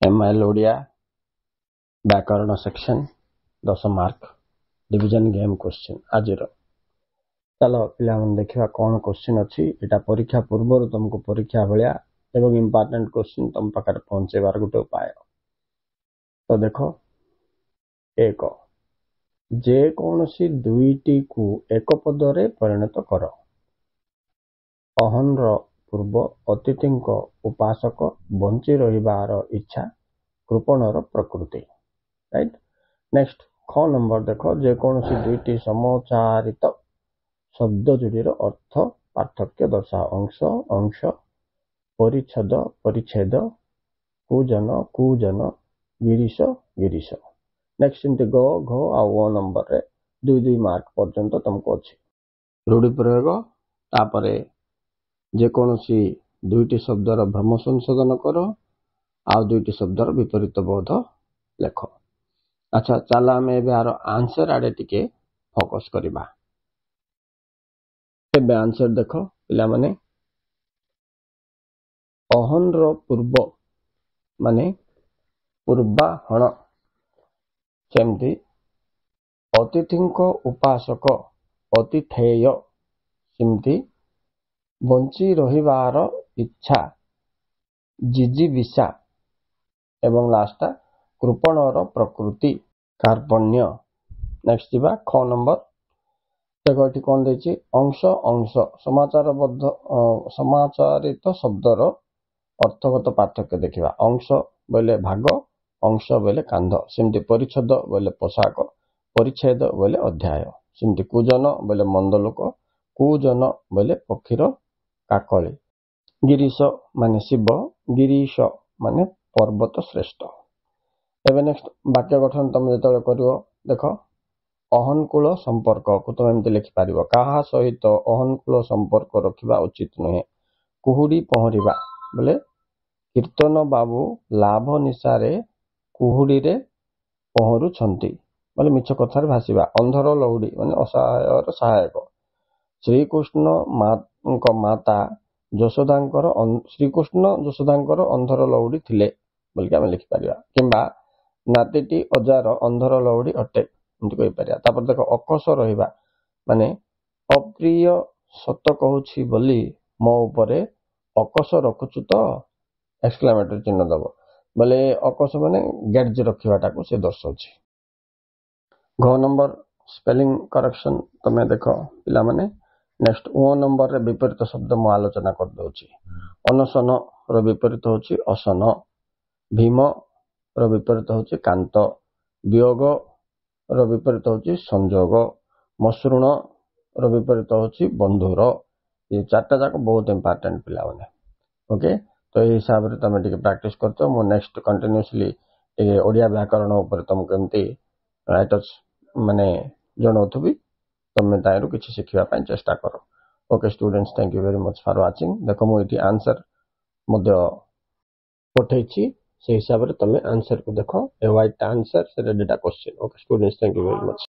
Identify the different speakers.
Speaker 1: MIL Odia व्याकरण section 10 mark division game question आज चलो पिला देखा कौन क्वेश्चन अच्छी एटा परीक्षा पूर्व तुमको परीक्षा भाया एवं इम्पोर्टेंट क्वेश्चन तुम पाखे पहुंचेबार गोटे उपाय। तो देख एक जे कौन सी दुईटी को एक पदरे परिणत कर। अहन पूर्व अतिथि उपासक बंची रहिबार इच्छा कृपणर प्रकृति। राइट नेक्स्ट ख नंबर देख जे कौन सी दुईटी समोच्चारित शब्द जोड़ीर अर्थ पार्थक्य दर्शा। अंश अंश परिच्छेद परिच्छेद कुजन कुजन गिरीश गिरीश। नेक्स्ट इमती ग घ आ नंबर रे 2-2 मार्क पर्यंत तुमको अच्छी रूढ़ी प्रयोग। तापरे जेकोसी दुईटी शब्दर भ्रम संशोधन कर आ दुईटी शब्दर विपरीत बोध लेख। अच्छा चल आम यार आंसर आड़े टिके फोकस करवा। आंसर देख पिला माने अहन पूर्व माने पूर्वाहण सेमती अतिथि उपासक अतिथेय सेमती बंची रहिबार इच्छा जिजीविषा एवं लास्ट कृपणर प्रकृति कार्पण्य। नेक्स्ट जीवा ख नंबर देखो ये कौन देछि अंश अंश समाचारबद्ध समाचारित शब्दर अर्थगत पार्थक्य देखा। अंश बोले भाग अंश बोले कांध सेमती परिच्छेद बोले पोशाक परिच्छेद बोले अध्याय सेमती कुजन बोले मंदलोक कुजन बोले पक्षीर काकली गिरीश माने शिव गिरीश माने पर्वत श्रेष्ठ। एवं नेक्स्ट वाक्य गठन तुम जो कर देख अहनकूल संपर्क को तुम एमती लिखिपार क्या सहित अहनकूल संपर्क रखा उचित नुहे। कुहुड़ी पहरिबा बोले कीर्तन बाबू लाभ निशारे कुहुड़ी रे पहरुछंती बोले मिछ कथार भाषा। अंधर लौड़ी माने असहायर सहायक। श्रीकृष्ण माता यशोदांकर श्रीकृष्ण यशोदांकर अंधर लौड़ी थिले बोलिक आम लिखिपार किंबा नातीटी अजार अंधर लौड़ी अटे कही पार। देख अकस रहिबा माने अप्रिय सत कहूछि बोली मो उपरे अकस रखुचु तो एक्सक्लेमेटरी चिन्ह दब बोले अकस माने गैज रखा से दर्शाଉଛି। घ नंबर स्पेलिंग करेक्शन तुम देख पिला माने नेक्स्ट ओ नंबर रे विपरीत शब्द मु आलोचना कर दउछि। अनशन रो विपरीत होछि असन। भीम रो विपरीत होछि कांत। वियोग रो विपरीत होछि संजोग। मसृण रो विपरीत होछि बंधुर। ये चारटा जाक बहुत इंपोर्टेंट पिला माने ओके। तो ये हिसाब से तुम टिके प्रैक्टिस करतो मु नेक्स्ट कंटिन्यूअसली ओडिया व्याकरण ऊपर तुमको एमती राइटर्स माने जनौथबी तुम तारू किसी शिखिबा पई चेष्टा करो। Okay students thank you very much for watching. देखो मु इटी आंसर मध्य पठेछि से हिसाब से तुम आंसर को देखो ए व्हाइट आंसर से रेडीटा question. Okay students thank you very much.